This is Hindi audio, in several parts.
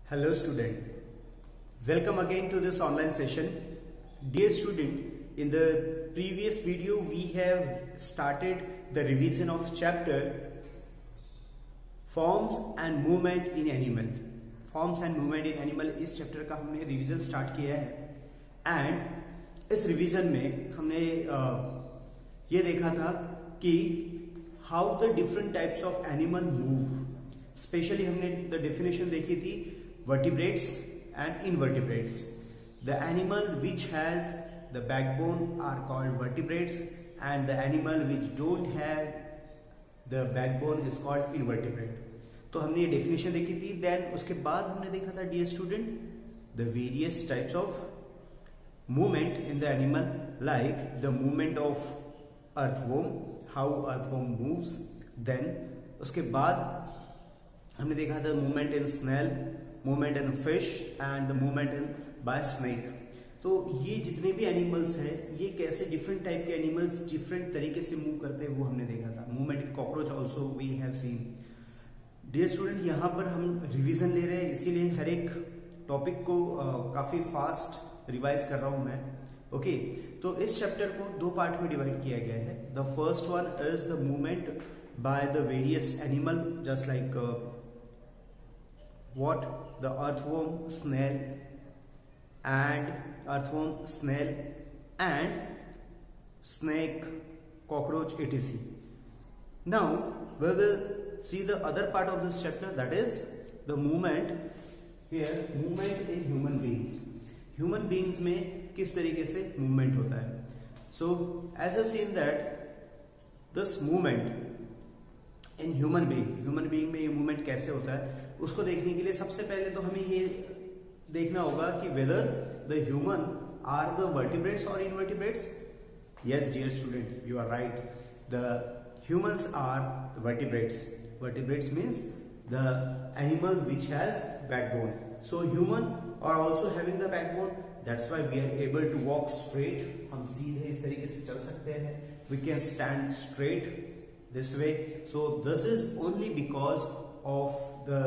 Hello student, welcome again to this online session. Dear student, in the previous video we have started the revision of chapter Forms and Movement in Animal. Forms and Movement in Animal इस चैप्टर का हमने रिवीजन स्टार्ट किया है एंड इस रिवीजन में हमने ये देखा था कि how the different types of animal move. Specially हमने द डेफिनेशन देखी थी vertebrates and invertebrates. The animal which has the backbone are called vertebrates and the animal which don't have the backbone is called invertebrate. तो हमने ये डेफिनेशन देखी थी. देन उसके बाद हमने देखा था dear student the various types of movement in the animal, like the movement of earthworm, how earthworm moves. Then उसके बाद हमने देखा था movement in snail, movement in fish and the movement in by snake. तो ये जितने भी एनिमल्स हैं ये कैसे डिफरेंट टाइप के एनिमल्स डिफरेंट तरीके से मूव करते हैं वो हमने देखा था. Movement in cockroach also we have seen. Dear student, यहाँ पर हम रिवीजन ले रहे हैं इसीलिए हर एक टॉपिक को काफी फास्ट रिवाइज कर रहा हूं मैं. ओके, तो इस चैप्टर को दो पार्ट में डिवाइड किया गया है. The first one is the movement by the various animal just like what the earthworm, snail and snake, cockroach, etc. Now we will see the other part of this chapter, that is the movement here, movement in human beings. Human beings में किस तरीके से movement होता है. So as I've seen that this movement in human being में ये मूवमेंट कैसे होता है उसको देखने के लिए सबसे पहले तो हमें ये देखना होगा कि whether the human are the vertebrates और invertebrates. Yes dear student, you are right. The humans are vertebrates. Vertebrates means the animal which has backbone. So human are also having the backbone. That's why we are able to walk straight. हम सीधे इस तरीके से चल सकते हैं. We can stand straight this way. So this is only because of the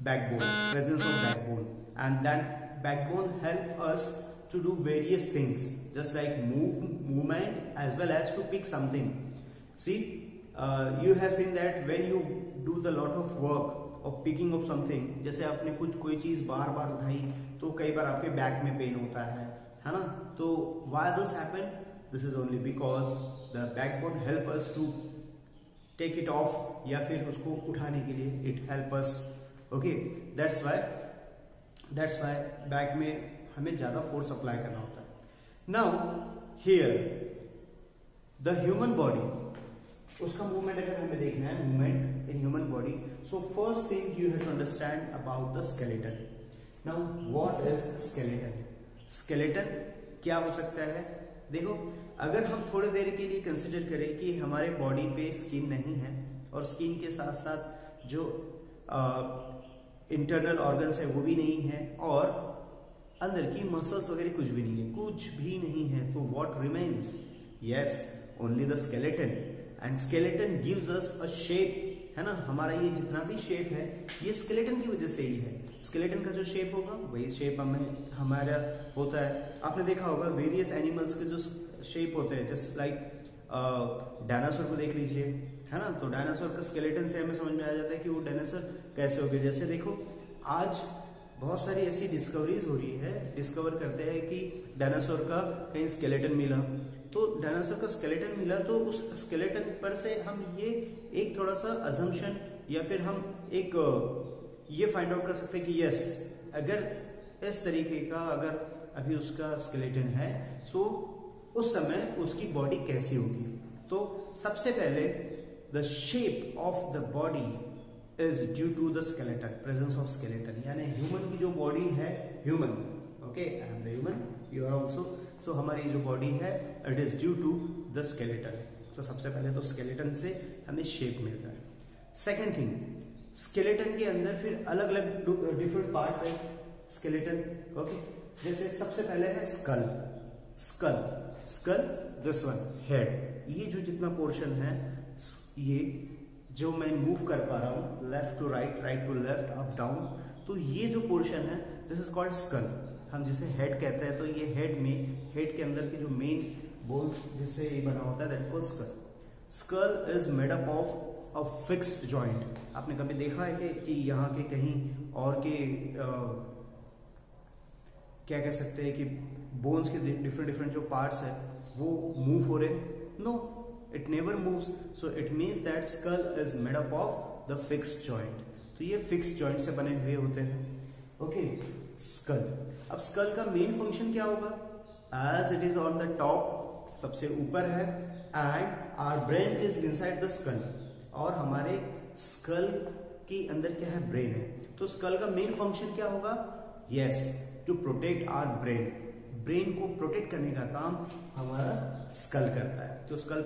backbone, presence of backbone, and that backbone help us to do various things just like movement as well as to pick something. See, you have seen that when you do the lot of work of picking up something, जैसे आपने कोई चीज बार बार उठाई तो कई बार आपके बैक में पेन होता है ना. तो why this happen? This is only because the backbone help us to take it off या फिर उसको उठाने के लिए it help us. Okay, that's why back में हमें ज्यादा फोर्स अप्लाई करना होता है. Now here the human body, उसका मूवमेंट अगर हमें देखना है, movement in human body. So first thing you have to understand about the skeleton. Now what is skeleton? Skeleton क्या हो सकता है? देखो, अगर हम थोड़ी देर के लिए कंसिडर करें कि हमारे बॉडी पे स्किन नहीं है और स्किन के साथ साथ जो इंटरनल ऑर्गन्स है वो भी नहीं है और अंदर की मसल्स वगैरह कुछ भी नहीं है, तो what remains? Yes, only the skeleton. And skeleton gives us a shape, है ना. हमारा ये जितना भी शेप है ये स्केलेटन की वजह से ही है. स्केलेटन का जो शेप होगा वही शेप हमारा होता है. आपने देखा होगा वेरियस एनिमल्स के जो शेप होते हैं, जस्ट लाइक डायनासोर को देख लीजिए, है ना. तो डायनासोर का स्केलेटन से हमें समझ में आ जाता है कि वो डायनासोर कैसे हो गए. जैसे देखो, आज बहुत सारी ऐसी डिस्कवरीज हो रही है, डिस्कवर करते हैं कि डायनासोर का कहीं स्केलेटन मिला, तो डायनासोर का स्केलेटन मिला तो उस स्केलेटन पर से हम ये एक थोड़ा सा अजम्पशन या फिर हम एक ये फाइंड आउट कर सकते हैं कि यस, अगर इस तरीके का अगर अभी उसका स्केलेटन है सो उस समय उसकी बॉडी कैसी होगी. तो सबसे पहले the shape of the body is due to the skeleton, presence of skeleton. यानी ह्यूमन की जो बॉडी है, human, okay, I am the human, you are also. So हमारी जो बॉडी है it is due to the skeleton. तो सबसे पहले तो स्केलेटन से हमें शेप मिलता है. सेकेंड थिंग, स्केलेटन के अंदर फिर अलग अलग डिफरेंट पार्ट्स है स्केलेटन. ओके, जैसे सबसे पहले है स्कल, दिस वन, हेड. ये जो जितना पोर्शन है ये जो मैं मूव कर पा रहा हूँ left to right, right to left, up down, तो ये जो पोर्शन है दिस इज कॉल्ड स्कल। हम जिसे हेड कहते हैं, तो ये हेड के अंदर की जो मेन बोन्स जिससे ये बना होता है that is called skull. Skull is made up of a fixed joint. आपने कभी देखा है कि यहाँ के कहीं और के क्या कह सकते हैं कि बोन्स के डिफरेंट जो पार्ट्स है वो मूव हो रहे? No, it never moves, so it means that skull is made up of the fixed joint। तो ये fixed joint से बने हुए होते हैं। Okay, skull। अब skull का मेन फंक्शन क्या होगा? as it is on the top, सबसे ऊपर है, and our brain is inside the skull, और हमारे skull के अंदर क्या है? ब्रेन है। तो skull का मेन फंक्शन क्या होगा? yes, to protect our brain। Brain को प्रोटेक्ट करने का काम हमारा स्कल करता है। तो skull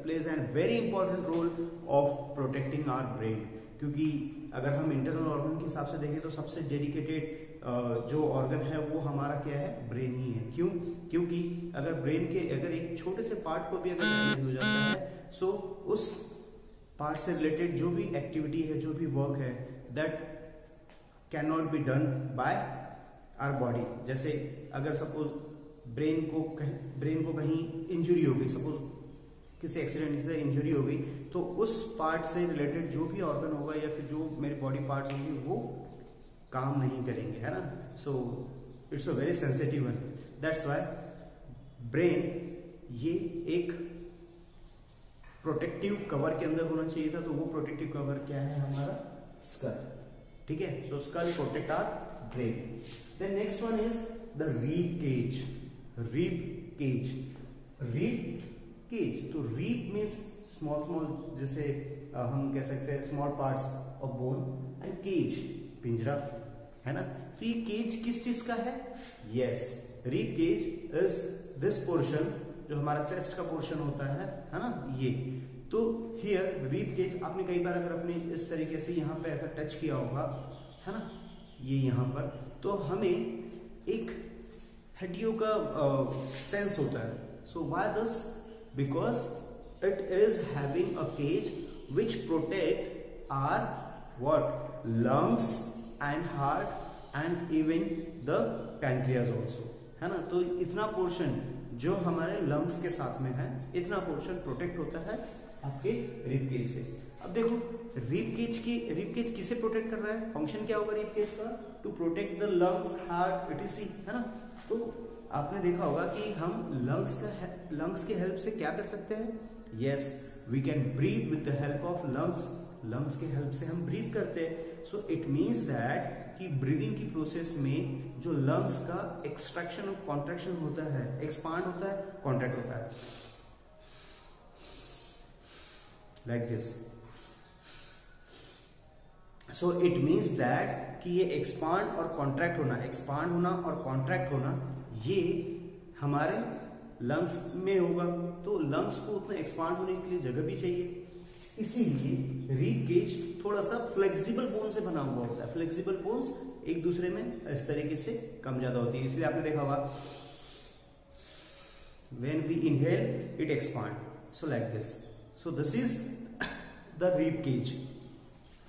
plays an very important role of protecting our brain, क्योंकि अगर हम इंटरनल ऑर्गन के हिसाब से देखें तो सबसे डेडिकेटेड जो ऑर्गन है वो हमारा क्या है? ब्रेन ही है। क्यों? क्योंकि अगर ब्रेन के अगर एक छोटे से पार्ट को भी अगर डैमेज हो जाता है, सो उस पार्ट से रिलेटेड जो भी एक्टिविटी है, जो भी वर्क है, that can not be done by our body. जैसे अगर सपोज ब्रेन को कहीं इंजरी हो गई, सपोज किसी एक्सीडेंट से इंजरी हो गई, तो उस पार्ट से रिलेटेड जो भी ऑर्गन होगा या फिर जो मेरे बॉडी पार्ट होंगे वो काम नहीं करेंगे, है ना। So it's a very sensitive one, that's why brain ये एक प्रोटेक्टिव कवर के अंदर होना चाहिए था। तो वो प्रोटेक्टिव कवर क्या है? हमारा स्कल। ठीक है, so skull protect our brain. Then next one is the rib cage। rib cage, rib cage, तो rib means small जैसे हम कह सकते हैं small parts of bone, and cage पिंजरा, है ना। तो ये केज किस चीज का है? yes, rib cage is this portion जो हमारा चेस्ट का पोर्शन होता है ना, ये। तो here rib cage आपने कई बार अगर अपने इस तरीके से यहाँ पे ऐसा टच किया होगा, है ना, ये यहाँ पर, तो हमें एक हड्डियों का सेंस होता है। So why this? Because it is having a cage which protect our what? Lungs and heart and even the pancreas also, है ना। तो इतना पोर्शन जो हमारे लंग्स के साथ में है, इतना पोर्शन प्रोटेक्ट होता है आपके रिब केज से। अब देखो रिब केज किसे प्रोटेक्ट कर रहा है? फंक्शन क्या होगा रिब केज का? To protect the lungs, heart, etc, है ना। तो आपने देखा होगा कि हम लंग्स के हेल्प से क्या कर सकते हैं? Yes, we can breathe with the help of lungs के हेल्प से हम ब्रीथ करते हैं। सो इट मीन्स दैट कि ब्रीदिंग की प्रोसेस में जो लंग्स का एक्सट्रैक्शन और कॉन्ट्रैक्शन होता है, एक्सपांड होता है, कॉन्ट्रैक्ट होता है, like this. So it means that कि ये एक्सपांड और कॉन्ट्रैक्ट होना, ये हमारे लंग्स में होगा। तो लंग्स को उतना एक्सपांड होने के लिए जगह भी चाहिए, इसीलिए रिब केज थोड़ा सा फ्लेक्सिबल बोन से बना हुआ होता है। फ्लेक्सिबल बोन्स एक दूसरे में इस तरीके से कम ज्यादा होती है, इसलिए आपने देखा होगा when we inhale it expand, so like this. So this is the rib cage.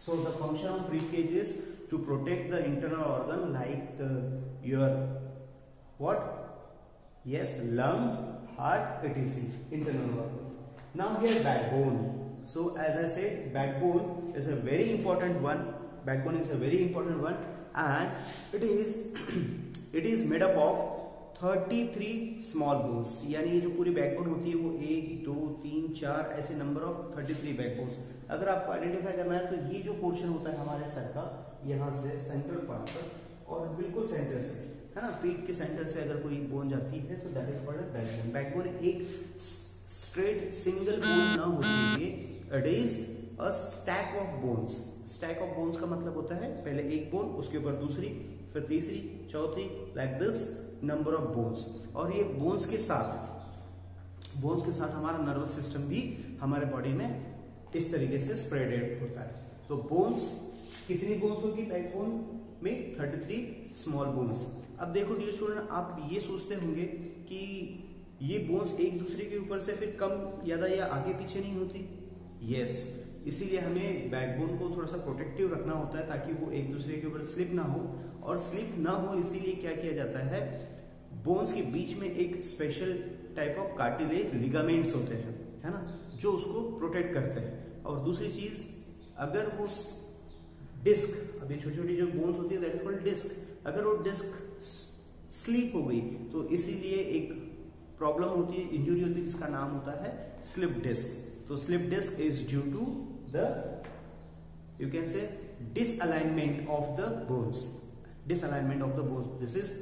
So the function of rib cage is to protect the internal organ like your what? Yes, lungs, heart, etc. Internal organ. Now here backbone. So as I said, backbone is a very important one. And it is made up of 33 small bones। यानी ये जो पूरी बैकबोन होती है वो 1, 2, 3, 4 ऐसे नंबर ऑफ 33 बैकबोन्स। अगर आपको आइडेंटिफाई करना है तो ये जो पोर्शन होता है हमारे सर का, यहाँ से सेंट्रल पार्ट पर और बिल्कुल सेंटर से, है ना, पीठ के सेंटर से अगर कोई बोन जाती है तो that is called backbone. Backbone एक स्ट्रेट सिंगल बोन ना होती है, it is a stack of bones. Stack of bones का मतलब होता है पहले एक बोन, उसके ऊपर दूसरी, फिर तीसरी, चौथी, like this number of bones. और ये बोन्स के साथ हमारा नर्वस सिस्टम भी हमारे बॉडी में इस तरीके से स्प्रेडेड होता है। तो बोन्स, कितनी बोन्स होगी बैकबोन में? 33 स्मॉल बोन्स। अब देखो डियर स्टूडेंट, आप ये सोचते होंगे कि ये बोन्स एक दूसरे के ऊपर से फिर कम ज्यादा या आगे पीछे नहीं होती। यस, इसीलिए हमें बैकबोन को थोड़ा सा प्रोटेक्टिव रखना होता है ताकि वो एक दूसरे के ऊपर स्लिप ना हो, और स्लिप ना हो इसीलिए क्या किया जाता है, बोन्स के बीच में एक special type of cartilage ligaments होते हैं, है ना, जो उसको प्रोटेक्ट करते हैं। और दूसरी चीज, अगर वो डिस्क, अभी छोटी छोटी जो बोन्स होती है दैट इज कॉल्ड डिस्क, अगर वो डिस्क स्लीप हो गई तो इसीलिए एक प्रॉब्लम होती है, इंजुरी होती है, जिसका नाम होता है स्लिप डिस्क। तो slip disc is due to the, you can say, disalignment of the bones, disalignment of the bones, this is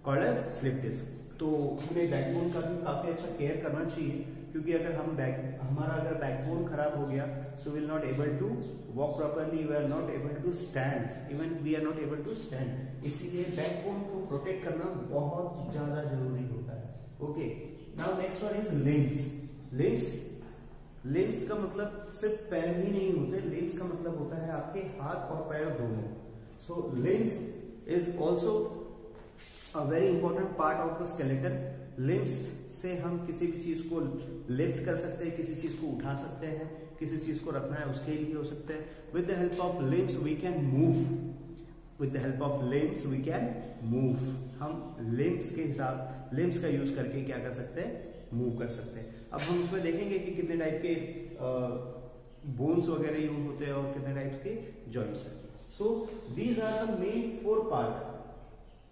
called as slip disc. तो हमें बैकबोन का भी काफी अच्छा केयर करना चाहिए, क्योंकि अगर हमारा अगर बैकबोन खराब हो गया, so will not able to walk properly, we are not able to stand, even we are not able to stand. इसीलिए बैकबोन को प्रोटेक्ट करना बहुत ज्यादा जरूरी होता है। Okay, now next one is limbs. Limbs का मतलब सिर्फ पैर ही नहीं होते, लिम्स का मतलब होता है आपके हाथ और पैर दोनों। So limbs is also a very important part of the skeleton. Limbs से हम किसी भी चीज को लिफ्ट कर सकते हैं, किसी चीज को उठा सकते हैं, किसी चीज को रखना है उसके लिए हो सकते हैं। With the help of limbs we can move, with the help of limbs we can move. हम लिम्स के हिसाब, लिम्स का यूज करके क्या कर सकते हैं, मूव कर सकते हैं। अब हम उसमें देखेंगे कि कितने टाइप के बोन्स वगैरह यूज होते हैं और कितने टाइप के जॉइंट्स हैं। So these are the main 4 part.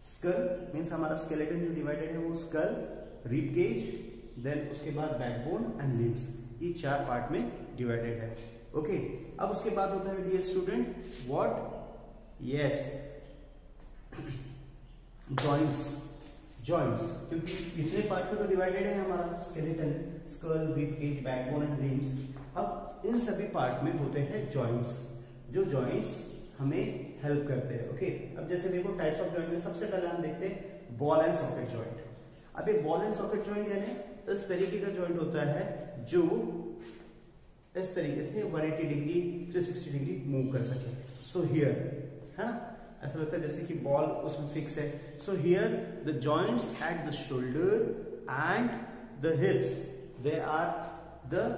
Skull means हमारा स्केलेटन जो डिवाइडेड है वो स्कल, रिब केज, देन उसके बाद बैकबोन एंड लिम्स, ये 4 पार्ट में डिवाइडेड है। ओके, अब उसके बाद होता है dear student what, yes, joints. क्योंकि इतने पार्ट में तो डिवाइडेड है हमारा skeleton, skull, rib cage, backbone and limbs. अब इन सभी पार्ट में होते हैं जॉइंट्स, जो जॉइंट्स हमें हेल्प करते हैं। ओके, अब जैसे देखो टाइप्स ऑफ जॉइंट में सबसे पहले हम देखते हैं बॉल एंड सॉकेट जॉइंट। अब ये बॉल एंड सॉकेट जॉइंट यानी इस तरीके का जॉइंट होता है जो इस तरीके से 180 डिग्री 360 डिग्री मूव कर सके। सो हियर, है ना, ऐसा लगता है जैसे कि बॉल उसमें फिक्स है। So here the joints at the shoulder and the hips, they are the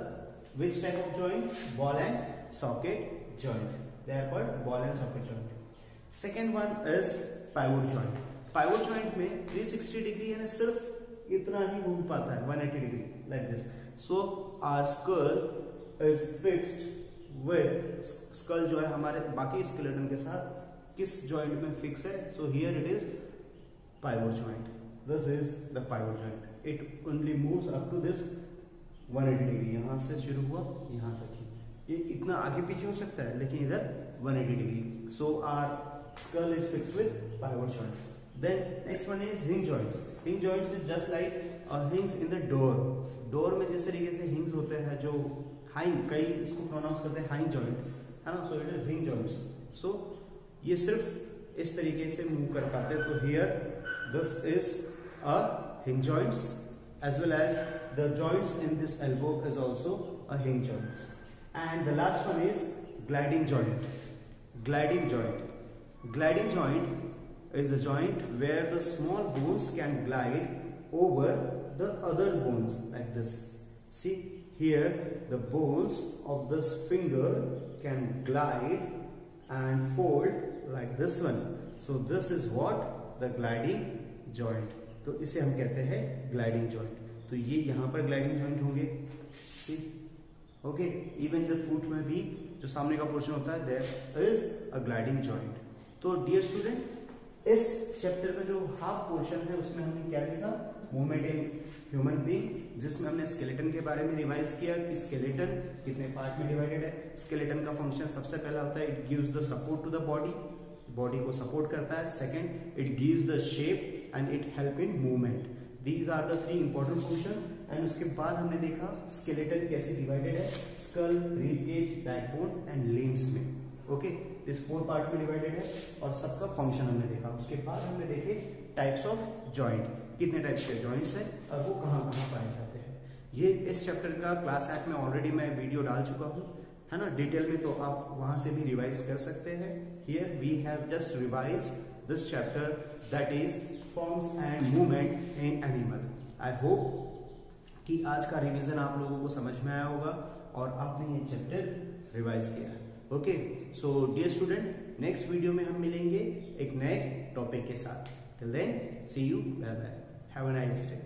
which type of joint, ball and socket joint, they are called ball and socket joint. Second one is pivot joint. Pivot joint में 360 डिग्री यानी सिर्फ इतना ही घूम पाता है, 180 degree like this. So our skull is fixed with, skull जो है हमारे बाकी स्केलेटन के साथ किस जॉइंट में फिक्स है? So here it is pivot joint. This is the pivot joint. It only moves up to this 180 degree, यहां से शुरू हुआ यहां तक ही, ये इतना आगे पीछे हो सकता है लेकिन इधर 180 degree. So our skull is fixed with pivot joint. Then next one is hinge joints. Hinge joints is just like a hinge in the door. Door में जिस तरीके से हिंज होते हैं, जो हाइंग, कई इसको प्रोनाउंस करते हैं हाइंग जॉइंट, है ना, so it is hinge joints. So ये सिर्फ इस तरीके से मूव कर पाते हैं। तो here this is a hinge joints as well as the joints in this elbow is also a hinge joint. And the last one is gliding joint. Gliding joint is a joint where the small bones can glide over the other bones like this. See here the bones of this finger can glide and fold like this one. So this is what the gliding joint. तो इसे हम कहते हैं ग्लाइडिंग जॉइंट। तो ये यहां पर ग्लाइडिंग जॉइंट होंगे, see, okay. Even the foot में भी जो सामने का पोर्शन होता है there is a gliding joint. तो डियर स्टूडेंट, इस चैप्टर का जो हाफ पोर्शन है उसमें हमने क्या देखा, मूवमेंट इन ह्यूमन बीइंग, जिसमें हमने स्केलेटन के बारे में रिवाइज किया कि स्केलेटन कितने पार्ट में डिवाइडेड है। स्केलेटन का फंक्शन सबसे पहला होता है it gives the support to the body, body को सपोर्ट करता है। Second, it gives the shape and it help in movement. These are the 3 important function. And उसके बाद हमने देखा स्केलेटन कैसे डिवाइडेड है, skull, rib cage, backbone and limbs में। ओके, इस 4 पार्ट में डिवाइडेड है और सबका फंक्शन हमने देखा। उसके बाद हमने देखे टाइप्स ऑफ जॉइंट, कितने टाइप्स के जॉइंट्स हैं और वो कहाँ कहाँ पाए जाते हैं। ये इस चैप्टर का क्लास 8 में ऑलरेडी मैं वीडियो डाल चुका हूँ, है ना, डिटेल में, तो आप वहां से भी रिवाइज कर सकते हैं। Here we have just revise this chapter that is forms and movement in animal. I hope कि आज का रिवीजन आप लोगों को समझ में आया होगा और आपने ये चैप्टर रिवाइज किया। Okay, so dear student, next video में हम मिलेंगे एक नए टॉपिक के साथ। Till then see you, bye bye, have a nice day.